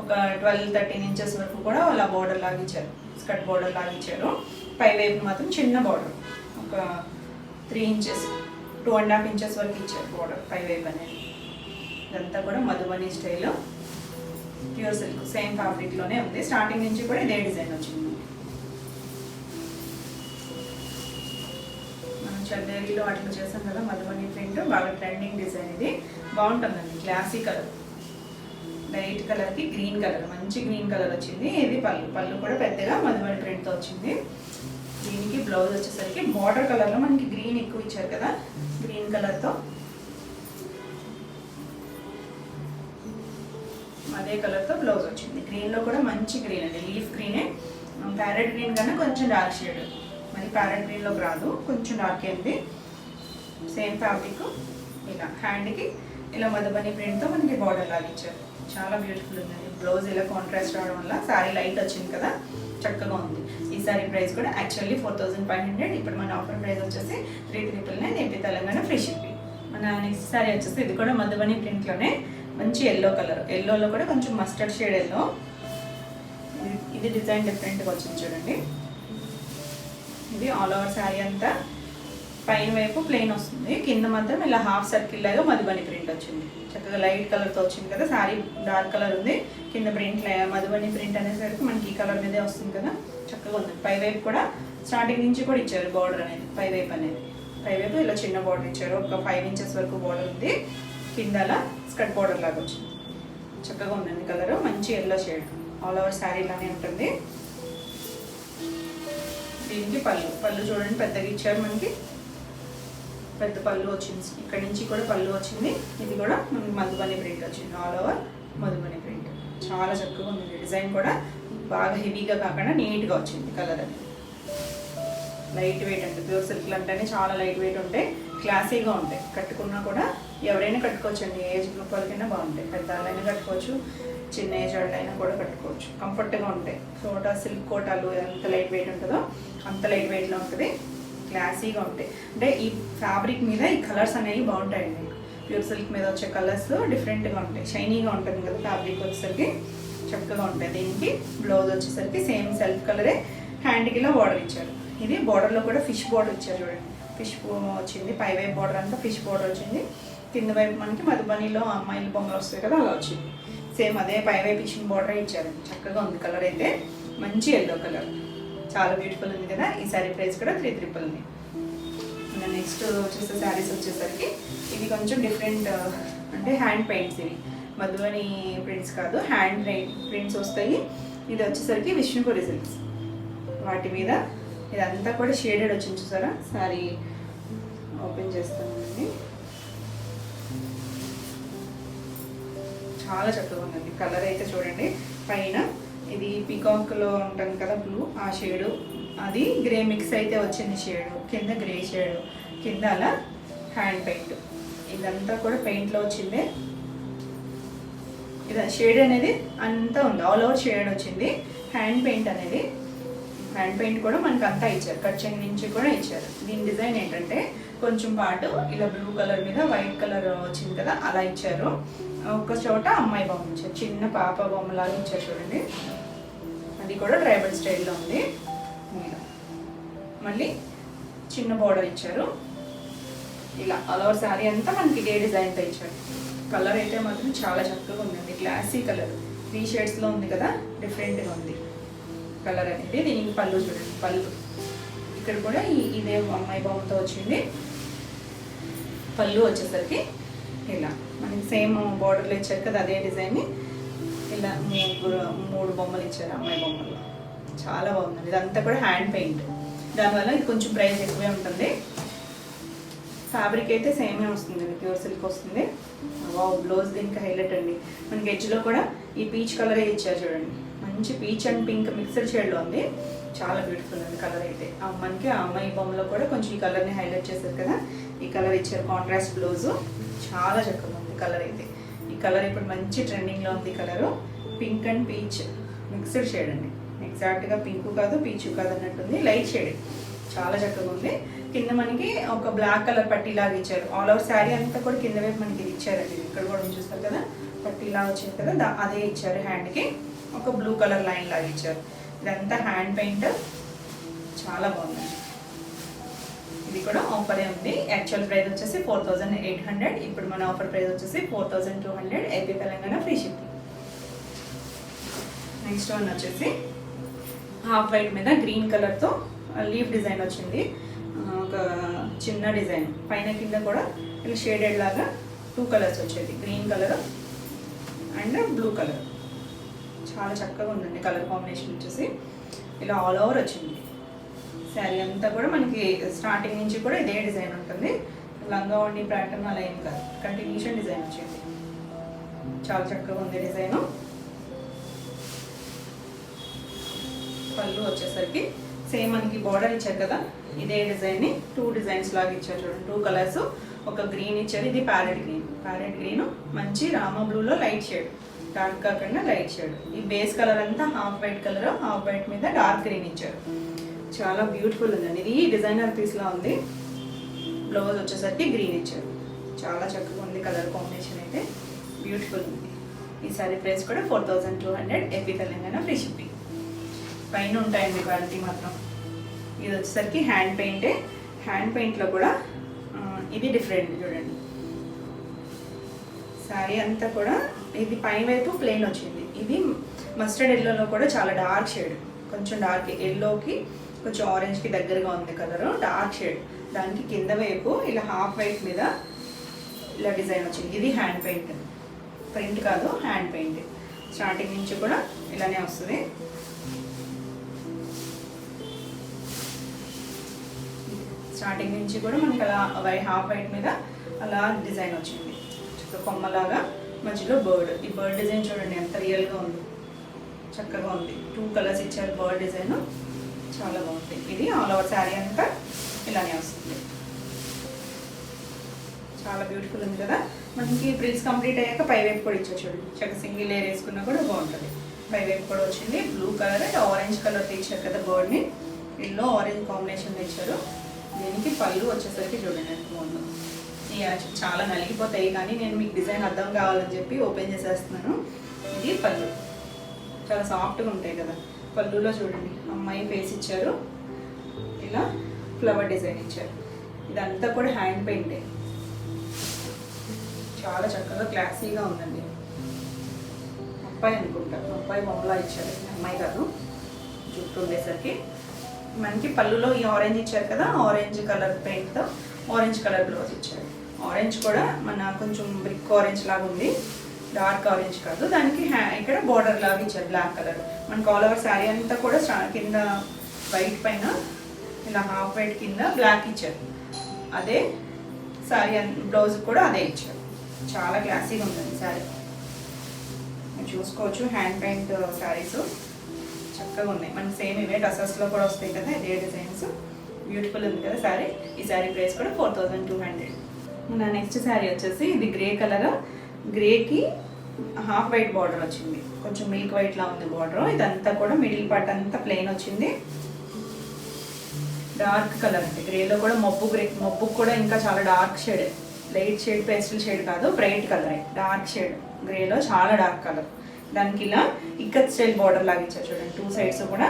ఒక 12-13 ఇంచెస్ వరకు కూడా అలా బోర్డర్ లాగా ఇచ్చారు, స్కర్ట్ బోర్డర్ లాగా ఇచ్చారు. పై వైపు మాత్రం చిన్న బోర్డర్, ఒక 3 ఇంచెస్ 2.5 ఇంచెస్ వరకు ఇచ్చారు బోర్డర్ పై వైపు అనేది. ఇదంతా కూడా మధుబని స్టైల్లో ప్యూర్ సిల్క్ సేమ్ ఫ్యాబ్రిక్లోనే ఉంది. స్టార్టింగ్ నుంచి కూడా ఇదే డిజైన్ వచ్చింది. మనం చందేరిలో అట్లా చేస్తాం కదా మధుబని ప్రింట్, బాగా ట్రెండింగ్ డిజైన్. ఇది బాగుంటుందండి, క్లాసీ కలర్, లైట్ కలర్కి గ్రీన్ కలర్, మంచి గ్రీన్ కలర్ వచ్చింది. ఇది పళ్ళు కూడా పెద్దగా మధుబని ప్రింట్తో వచ్చింది. దీనికి బ్లౌజ్ వచ్చేసరికి బార్డర్ కలర్లో మనకి గ్రీన్ ఎక్కువ ఇచ్చారు కదా, గ్రీన్ కలర్తో అదే కలర్తో బ్లౌజ్ వచ్చింది. గ్రీన్లో కూడా మంచి గ్రీన్ అండి, లీఫ్ గ్రీనే. ప్యారెట్ గ్రీన్ కన్నా కొంచెం డార్క్ షేడ్, మరి ప్యారెట్ గ్రీన్లోకి రాదు, కొంచెం డార్క్ అయింది. Same fabric. ఇలా హ్యాండ్కి ఇలా మధుబని ప్రింట్తో మనకి బార్డర్ లాగా ఇచ్చారు, చాలా బ్యూటిఫుల్ ఉందండి. బ్లౌజ్ ఇలా కాంట్రాస్ట్ రావడం వల్ల శారీ లైట్ వచ్చింది కదా, చక్కగా ఉంది. ఈ సారీ ప్రైస్ కూడా యాక్చువల్లీ 4500, ఇప్పుడు మన ఆఫర్ ప్రైస్ వచ్చేసి 3999 ఏపీ తెలంగాణ ఫ్రీ షిప్పింగ్. మన నెక్స్ట్ సారీ వచ్చేసి ఇది కూడా మధుబని ప్రింట్లోనే మంచి ఎల్లో కలర్, ఎల్లోలో కూడా కొంచెం మస్టర్డ్ షేడ్ ఎల్లో. ఇది డిజైన్ డిఫరెంట్గా వచ్చింది చూడండి. ఇది ఆల్ ఓవర్ శారీ అంతా పైన వైపు ప్లెయిన్ వస్తుంది, కింద మాత్రం ఇలా హాఫ్ సర్కిల్ లాగా మధుబని ప్రింట్ వచ్చింది. చక్కగా లైట్ కలర్తో వచ్చింది కదా, శారీ డార్క్ కలర్ ఉంది, కింద ప్రింట్ మధుబని ప్రింట్ అనేసరికి మనకి ఈ కలర్ మీదే వస్తుంది కదా, చక్కగా ఉంది. పై వైపు కూడా స్టార్టింగ్ నుంచి కూడా ఇచ్చారు బార్డర్ అనేది, పై వైపు ఇలా చిన్న బార్డర్ ఇచ్చారు, ఒక 5 ఇంచెస్ వరకు బార్డర్ ఉంది. కింద అలా స్కర్ట్ బార్డర్ లాగా వచ్చింది, చక్కగా ఉందండి కలర్, మంచి yellow shade. All over sari లానే ఉంటుంది. దీనికి పళ్ళు చూడండి పెద్దగా ఇచ్చారు, మనకి పెద్ద పళ్ళు వచ్చింది. ఇక్కడ నుంచి కూడా పళ్ళు వచ్చింది. ఇది కూడా మనకి మధుబని ప్రింట్ వచ్చింది, ఆల్ ఓవర్ మధుబని ప్రింట్. చాలా చక్కగా ఉంది. డిజైన్ కూడా బాగా హెవీగా కాకుండా నీట్గా వచ్చింది. కలర్ అనేది లైట్ వెయిట్ అంటే ప్యూర్ సిల్క్లు అంటేనే చాలా లైట్ వెయిట్ ఉంటాయి, క్లాసీగా ఉంటాయి. కట్టుకున్నా కూడా ఎవరైనా కట్టుకోవచ్చు అండి, ఏజ్ గ్రూప్ వాళ్ళకైనా బాగుంటాయి. పెద్దవాళ్ళైనా కట్టుకోవచ్చు, చిన్న ఏజ్ వాళ్ళైనా కూడా కట్టుకోవచ్చు, కంఫర్ట్గా ఉంటాయి. కోటా సిల్క్ కోటాలు ఎంత లైట్ వెయిట్ ఉంటుందో అంత లైట్ వెయిట్లో ఉంటుంది, క్లాసీగా ఉంటాయి. అంటే ఈ ఫ్యాబ్రిక్ మీద ఈ కలర్స్ అనేవి బాగుంటాయండి. ప్యూర్ సిల్క్ మీద వచ్చే కలర్స్ డిఫరెంట్గా ఉంటాయి, షైనీగా ఉంటుంది కదా ఫ్యాబ్రిక్ వచ్చేసరికి, చక్కగా ఉంటాయి. దీనికి బ్లౌజ్ వచ్చేసరికి సేమ్ సెల్ఫ్ కలరే, హ్యాండ్కి ఇలా బార్డర్ ఇచ్చారు. ఇది బార్డర్లో కూడా ఫిష్ బార్డర్ ఇచ్చారు చూడండి, ఫిష్ వచ్చింది. పై వైపు బార్డర్ అంతా ఫిష్ బార్డర్ వచ్చింది, కింద వైపు మనకి మధుబనిలో అమ్మాయిల బొమ్మలు వస్తాయి కదా అలా వచ్చింది. సేమ్ అదే పై వైపు ఇచ్చిన బార్డర్ ఇచ్చారు. చక్కగా ఉంది. కలర్ అయితే మంచి ఎల్లో కలర్, చాలా బ్యూటిఫుల్ ఉంది కదా. ఈ శారీ ప్రైస్ కూడా 300 ఉంది. నెక్స్ట్ వచ్చేసే శారీస్ వచ్చేసరికి ఇవి కొంచెం డిఫరెంట్, అంటే హ్యాండ్ పెయింట్స్. ఇవి మధుబని ప్రింట్స్ కాదు, హ్యాండ్ ప్రింట్స్ వస్తాయి. ఇది వచ్చేసరికి విష్ణుపురి సిల్క్స్, వాటి మీద ఇదంతా కూడా షేడెడ్ వచ్చింది చూసారా. శారీ ఓపెన్ చేస్తానండి, చాలా చక్కగా ఉందండి. కలర్ అయితే చూడండి, పైన ఇది పీకాక్లో ఉంటుంది కదా బ్లూ, ఆ షేడు, అది గ్రే మిక్స్ అయితే వచ్చింది షేడు, కింద గ్రే షేడు, కింద అలా హ్యాండ్ పెయింట్. ఇదంతా కూడా పెయింట్లో వచ్చింది. ఇది షేడ్ అనేది అంతా ఉంది, ఆల్ ఓవర్ షేడ్ వచ్చింది. హ్యాండ్ పెయింట్ అనేది, హ్యాండ్ పెయింట్ కూడా మనకు అంతా ఇచ్చారు, కట్ చెంగ్ నుంచి కూడా ఇచ్చారు. దీని డిజైన్ ఏంటంటే కొంచెం పాటు ఇలా బ్లూ కలర్ మీద వైట్ కలర్ వచ్చింది కదా అలా ఇచ్చారు. ఒక చోట అమ్మాయి బొమ్మ ఇచ్చారు, చిన్న పాప బొమ్మలాగా ఇచ్చారు చూడండి. అది కూడా ట్రైబల్ స్టైల్లో ఉంది. మళ్ళీ చిన్న బార్డర్ ఇచ్చారు. ఇలా ఆల్ ఓవర్ శారీ అంతా మనకి ఇదే డిజైన్తో ఇచ్చారు. కలర్ అయితే మాత్రం చాలా చక్కగా ఉందండి, క్లాసీ కలర్. 3 షేడ్స్లో ఉంది కదా, డిఫరెంట్గా ఉంది కలర్ అనేది. దీనికి పళ్ళు చూడండి, పళ్ళు ఇక్కడ కూడా ఇదే అమ్మాయి బొమ్మతో వచ్చింది. పళ్ళు వచ్చేసరికి ఇలా మనకి సేమ్ బార్డర్లో ఇచ్చారు కదా అదే డిజైన్ని ఇలా 3 బొమ్మలు ఇచ్చారు అమ్మాయి బొమ్మలు. చాలా బాగుంది. ఇదంతా కూడా హ్యాండ్ పెయింట్, దానివల్ల ఇది కొంచెం ప్రైస్ ఎక్కువే ఉంటుంది. ఫ్యాబ్రిక్ అయితే సేమే వస్తుంది, ప్యూర్ సిల్క్ వస్తుంది. బ్లౌజ్ దీనికి హైలైట్ అండి. మనకి ఎడ్జ్లో కూడా ఈ పీచ్ కలరే ఇచ్చారు చూడండి, మంచి పీచ్ అండ్ పింక్ మిక్స్డ్ షేడ్లో ఉంది. చాలా బ్యూటిఫుల్ ఉంది కలర్ అయితే. మనకి ఆ అమ్మాయి బొమ్మలో కూడా కొంచెం ఈ కలర్ని హైలైట్ చేశారు కదా, ఈ కలర్ ఇచ్చారు. కాంట్రాస్ట్ బ్లౌజు, చాలా చక్కగా ఉంది కలర్ అయితే. ఈ కలర్ ఇప్పుడు మంచి ట్రెండింగ్లో ఉంది. Colour pink and peach mixed shade అండి, ఎగ్జాక్ట్గా పింక్ కాదు పీచ్ కాదు అన్నట్టుంది, లైట్ షేడ్. చాలా చక్కగా ఉంది. కింద మనకి ఒక బ్లాక్ కలర్ పట్టీలాగా ఇచ్చారు. ఆల్ ఓవర్ శారీ అంతా కూడా కింద వైపు మనకి ఇది ఇచ్చారండి. ఇక్కడ కూడా చూస్తారు కదా పట్టీలా వచ్చింది కదా, అదే ఇచ్చారు. హ్యాండ్కి ఒక బ్లూ కలర్ లైన్ లాగా ఇచ్చారు. ఇదంతా హ్యాండ్ పెయింట్, చాలా బాగుంది. ఇది కూడా ఆఫరే ఉంది. యాక్చువల్ ప్రైస్ వచ్చేసి 4800, ఇప్పుడు మన ఆఫర్ ప్రైస్ వచ్చేసి 4200, AP Telangana free shipping. Next one వచ్చేసి హాఫ్ వైట్ మీద గ్రీన్ కలర్తో లీఫ్ డిజైన్ వచ్చింది. ఒక చిన్న డిజైన్ పైన కింద కూడా ఇలా షేడెడ్ లాగా 2 కలర్స్ వచ్చేది, green colour and blue colour. చాలా చక్కగా ఉందండి కలర్ కాంబినేషన్ వచ్చేసి. ఇలా ఆల్ ఓవర్ వచ్చింది శారీ అంతా కూడా. మనకి స్టార్టింగ్ నుంచి కూడా ఇదే డిజైన్ ఉంటుంది, లంగా ఓణి ప్యాటర్న్ అలా ఏం కాదు, కంటిన్యూషన్ డిజైన్ వచ్చింది. చాలా చక్కగా ఉంది డిజైను. పళ్ళు వచ్చేసరికి సేమ్ మనకి బార్డర్ ఇచ్చారు కదా ఇదే డిజైన్ని 2 డిజైన్స్ లాగా ఇచ్చారు చూడండి. 2 కలర్స్, ఒక గ్రీన్ ఇచ్చారు, ఇది ప్యారెట్ గ్రీన్ మంచి రామా బ్లూలో లైట్ షేడ్, డార్క్ కాకుండా లైట్ షేడ్. ఈ బేస్ కలర్ అంతా half white colour, half white మీద డార్క్ గ్రీన్ ఇచ్చారు. చాలా బ్యూటిఫుల్ ఉందండి. ఇది డిజైనర్ పీస్లా ఉంది. బ్లౌజ్ వచ్చేసరికి గ్రీన్ ఇచ్చారు. చాలా చక్కగా ఉంది కలర్ కాంబినేషన్ అయితే, బ్యూటిఫుల్ ఉంది. ఈ సారీ ప్రైస్ కూడా 4200, ఏపీ తెలంగాణ ఫ్రీ షిప్పింగ్. పైన ఉంటాయండి క్వాలిటీ మాత్రం. ఇది వచ్చేసరికి హ్యాండ్ పెయింటే. హ్యాండ్ పెయింట్లో కూడా ఇది డిఫరెంట్ చూడండి. శారీ అంతా కూడా ఇది పైన వైపు ప్లెయిన్ వచ్చింది. ఇది మస్టర్డ్ ఎల్లోలో కూడా చాలా డార్క్ షేడ్, కొంచెం డార్క్ ఎల్లోకి కొంచెం ఆరెంజ్కి దగ్గరగా ఉంది కలర్, డార్క్ షేడ్. దానికి కింద వైపు ఇలా హాఫ్ వైట్ మీద ఇలా డిజైన్ వచ్చింది. ఇది హ్యాండ్ పెయింట్, ప్రింట్ కాదు హ్యాండ్ పెయింట్. స్టార్టింగ్ నుంచి కూడా ఇలానే వస్తుంది. స్టార్టింగ్ నుంచి కూడా మనకి అలా హాఫ్ వైట్ మీద అలా డిజైన్ వచ్చింది, కొమ్మలాగా మధ్యలో బర్డ్. ఈ బర్డ్ డిజైన్ చూడండి ఎంత రియల్గా ఉంది, చక్కగా ఉంది. 2 కలర్స్ ఇచ్చారు బర్డ్ డిజైన్, చాలా బాగుంది. ఇది ఆల్ ఓవర్ శారీ అంతా ఇలానే వస్తుంది, చాలా బ్యూటిఫుల్ ఉంది కదా. మనకి ప్రిల్స్ కంప్లీట్ అయ్యాక పై వైపు కూడా ఇచ్చారు చూడండి, చక్కగా సింగిల్ లేయర్ వేసుకున్నా కూడా బాగుంటుంది. పై వైపు కూడా వచ్చింది బ్లూ కలర్ అండ్ ఆరెంజ్ కలర్తో ఇచ్చారు కదా బర్డ్ని, ఎల్లో ఆరెంజ్ కాంబినేషన్లో ఇచ్చారు. దీనికి పళ్ళు వచ్చేసరికి చూడండి ఎంత బాగుందో. చాలా నలిగిపోతాయి కానీ నేను మీకు డిజైన్ అర్థం కావాలని చెప్పి ఓపెన్ చేసేస్తున్నాను. ఇది పళ్ళు, చాలా సాఫ్ట్గా ఉంటాయి కదా. పళ్ళులో చూడండి అమ్మాయి ఫేస్ ఇచ్చారు, ఇలా ఫ్లవర్ డిజైన్ ఇచ్చారు. ఇదంతా కూడా హ్యాండ్ పెయింటే, చాలా చక్కగా క్లాసీగా ఉందండి. అబ్బాయి అనుకుంటా, అబ్బాయి బొమ్మలా ఇచ్చారు, అమ్మాయి కాదు. జుట్టు ఉండేసరికి మనకి పళ్ళులో ఈ ఆరెంజ్ ఇచ్చారు కదా, ఆరెంజ్ కలర్ పెయింట్తో ఆరెంజ్ కలర్ బ్లౌజ్ ఇచ్చారు. ఆరెంజ్ కూడా మన కొంచెం బ్రిక్ ఆరెంజ్ లాగా ఉంది, డార్క్ ఆరెంజ్ కాదు. దానికి ఇక్కడ బార్డర్ లాగా ఇచ్చారు బ్లాక్ కలర్. మనకి ఆల్ ఓవర్ శారీ అంతా కూడా కింద వైట్ పైన ఇలా హాఫ్ వైట్ కింద బ్లాక్ ఇచ్చారు. అదే శారీ బ్లౌజ్ కూడా అదే ఇచ్చారు. చాలా క్లాసీగా ఉంటుంది శారీ, మీరు చూసుకోవచ్చు. హ్యాండ్ పెయింట్ శారీస్ చక్కగా ఉన్నాయి. మనకి సేమ్ ఇవే డ్రెస్సెస్లో కూడా వస్తాయి కదా, ఇదే డిజైన్స్. బ్యూటిఫుల్ ఉంది కదా శారీ. ఈ శారీ ప్రైస్ కూడా 4200. మన నెక్స్ట్ శారీ వచ్చేసి ఇది గ్రే కలర్, గ్రేకి హాఫ్ వైట్ బార్డర్ వచ్చింది, కొంచెం మిల్క్ వైట్లా ఉంది బార్డర్. ఇదంతా కూడా మిడిల్ పార్ట్ అంతా ప్లెయిన్ వచ్చింది. డార్క్ కలర్ అంటే గ్రేలో కూడా మబ్బు కూడా ఇంకా చాలా dark shade, light shade pastel shade కాదు, బ్రైట్ కలర్, డార్క్ షేడ్ గ్రేలో చాలా డార్క్ కలర్. దానికి ఇలా ఇక్కత్ స్టైల్ బార్డర్ లాగా ఇచ్చారు చూడండి. 2 సైడ్స్ కూడా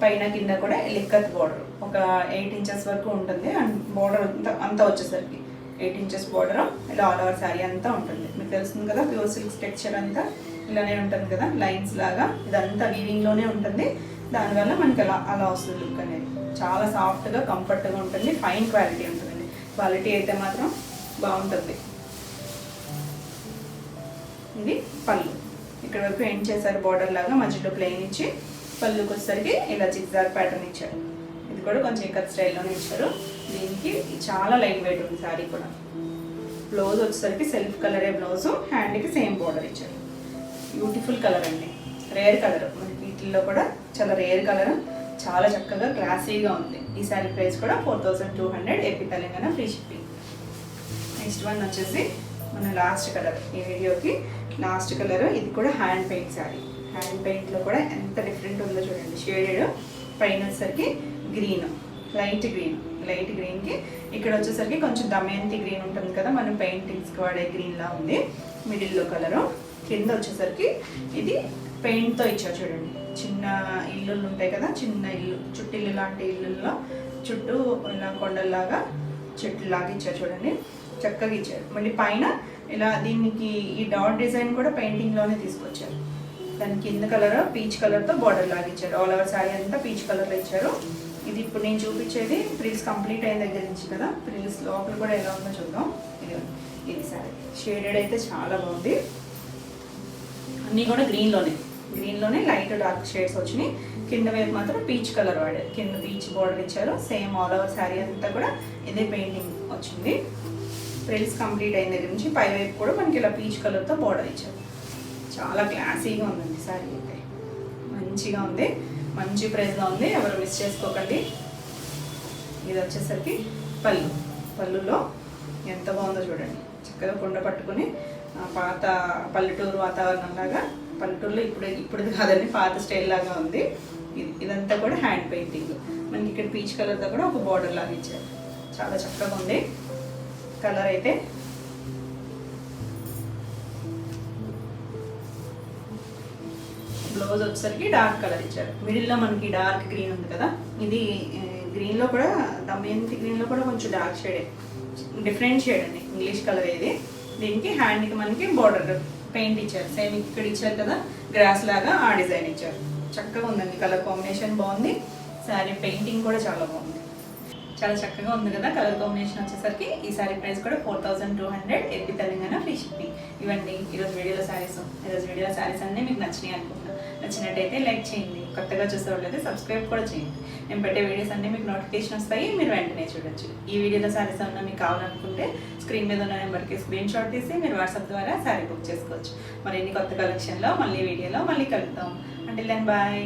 పైన కింద కూడా ఇక్కత్ బార్డర్ ఒక 8 ఇంచెస్ వరకు ఉంటుంది. అండ్ బార్డర్ అంతా వచ్చేసరికి 8 ఇంచెస్ బార్డర్ ఇలా ఆల్ ఓవర్ శారీ అంతా ఉంటుంది. మీకు తెలుస్తుంది కదా ప్యూర్ సిల్క్ టెక్స్చర్ అంతా ఇలానే ఉంటుంది కదా, లైన్స్ లాగా. ఇదంతా వీవింగ్లోనే ఉంటుంది, దానివల్ల మనకి అలా వస్తుంది లుక్ అనేది. చాలా సాఫ్ట్గా కంఫర్ట్గా ఉంటుంది, ఫైన్ క్వాలిటీ ఉంటుందండి. క్వాలిటీ అయితే మాత్రం బాగుంటుంది. ఇది పళ్ళు, ఇక్కడ వరకు ఎండ్ చేశారు బార్డర్ లాగా, మధ్యలో ప్లెయిన్ ఇచ్చి పళ్ళుకి వచ్చేసరికి ఇలా జిగ్జాగ్ ప్యాటర్న్ ఇచ్చారు. ఇది కూడా కొంచెం ఇక్కత్ స్టైల్లోనే ఇచ్చారు. దీనికి చాలా లైట్ వెయిట్ ఉంది శారీ కూడా. బ్లౌజ్ వచ్చేసరికి సెల్ఫ్ కలరే బ్లౌజ్, హ్యాండ్కి సేమ్ బార్డర్ ఇచ్చారు. బ్యూటిఫుల్ కలర్ అండి, రేర్ కలర్. మనకి వీటిల్లో కూడా చాలా రేర్ కలర్, చాలా చక్కగా క్లాసీగా ఉంది. ఈ శారీ ప్రైస్ కూడా 4200, AP Telangana free shipping. Next one వచ్చేసి మన లాస్ట్ కలర్, ఈ వీడియోకి లాస్ట్ కలర్. ఇది కూడా హ్యాండ్ పెయింట్ శారీ. హ్యాండ్ పెయింట్లో కూడా ఎంత డిఫరెంట్ ఉందో చూడండి. షేడెడ్ పైన వచ్చేసరికి గ్రీన్, లైట్ గ్రీన్కి ఇక్కడ వచ్చేసరికి కొంచెం దమయంతి గ్రీన్ ఉంటుంది కదా, మనం పెయింటింగ్స్కి వాడే గ్రీన్లా ఉంది. మిడిల్లో కలరు, కింద వచ్చేసరికి ఇది పెయింట్తో ఇచ్చారు చూడండి. చిన్న ఇల్లులు ఉంటాయి కదా, చిన్న ఇల్లు, చుట్టిల్లు లాంటి ఇల్లుల్లో చుట్టూ ఇలా కొండల్లాగా చెట్టులాగా ఇచ్చారు చూడండి, చక్కగా ఇచ్చారు. మళ్ళీ పైన ఇలా దీనికి ఈ డాట్ డిజైన్ కూడా పెయింటింగ్లోనే తీసుకొచ్చారు. దాని కింద కలర్ పీచ్ కలర్తో బార్డర్ లాగా ఇచ్చారు. ఆల్ ఓవర్ శారీ అంతా పీచ్ కలర్లో ఇచ్చారు. ఇది ఇప్పుడు నేను చూపించేది ప్రిల్స్ కంప్లీట్ అయిన దగ్గర నుంచి కదా, ప్రిల్స్ లోపల కూడా ఎలా ఉందో చూద్దాం. ఇది శారీ షేడెడ్ అయితే చాలా బాగుంది. అన్నీ కూడా గ్రీన్లోనే లైట్ డార్క్ షేడ్స్ వచ్చినాయి. కింద వైపు మాత్రం పీచ్ కలర్ వాడారు, కింద పీచ్ బార్డర్ ఇచ్చారు. సేమ్ ఆల్ ఓవర్ శారీ అంతా కూడా ఇదే పెయింటింగ్ వచ్చింది. ప్రిల్స్ కంప్లీట్ అయిన దగ్గర నుంచి పై వైపు కూడా మనకి ఇలా పీచ్ కలర్తో బార్డర్ ఇచ్చారు. చాలా క్లాసీగా ఉందండి శారీ అయితే, మంచిగా ఉంది, మంచి ప్రైస్లో ఉంది, ఎవరు మిస్ చేసుకోకండి. ఇది వచ్చేసరికి పళ్ళులో ఎంత బాగుందో చూడండి. చక్కగా కుండ పట్టుకుని పాత పల్లెటూరు వాతావరణం లాగా, పల్లెటూరులో ఇప్పుడు కాదండి, పాత స్టైల్ లాగా ఉంది. ఇదంతా కూడా హ్యాండ్ పెయింటింగ్. మనకి ఇక్కడ పీచ్ కలర్తో కూడా ఒక బార్డర్ లాగా ఇచ్చారు. చాలా చక్కగా ఉంది కలర్ అయితే. బ్లౌజ్ వచ్చేసరికి డార్క్ కలర్ ఇచ్చారు. మిడిల్లో మనకి డార్క్ గ్రీన్ ఉంది కదా, ఇది గ్రీన్లో కూడా దమయంతి గ్రీన్లో కూడా కొంచెం డార్క్ షేడే, డిఫరెంట్ షేడ్ అండి, ఇంగ్లీష్ కలర్ ఇది. దీనికి హ్యాండ్కి మనకి బార్డర్ పెయింట్ ఇచ్చారు, సేమ్ ఇక్కడ ఇచ్చారు కదా గ్రాస్ లాగా, ఆ డిజైన్ ఇచ్చారు. చక్కగా ఉందండి, కలర్ కాంబినేషన్ బాగుంది. శారీ పెయింటింగ్ కూడా చాలా బాగుంది. చాలా చక్కగా ఉంది కదా. కలర్ కాంబినేషన్ వచ్చేసరికి ఈ సారీ ప్రైస్ కూడా 4200, ఏపీ తెలంగాణ ఫ్రీ షిప్పింగ్. ఇవ్వండి ఈరోజు వీడియోలో శారీస్. ఈరోజు వీడియోలో శారీస్ అన్నీ మీకు నచ్చినాయి అనుకుంటున్నాను. నచ్చినట్టయితే లైక్ చేయండి, కొత్తగా చూసేవాళ్ళైతే సబ్స్క్రైబ్ కూడా చేయండి. నేను పెట్టే వీడియోస్ అన్నీ మీకు నోటిఫికేషన్ వస్తాయి, మీరు వెంటనే చూడొచ్చు. ఈ వీడియోలో శారీస్ ఏమన్నా మీకు కావాలనుకుంటే స్క్రీన్ మీద ఉన్న నెంబర్కి స్క్రీన్ షాట్ తీసి మీరు వాట్సాప్ ద్వారా శారీ బుక్ చేసుకోవచ్చు. మరి ఇన్ని కొత్త కలెక్షన్లో మళ్ళీ వీడియోలో మళ్ళీ కలుద్దాం. అంటే దెన్ బాయ్.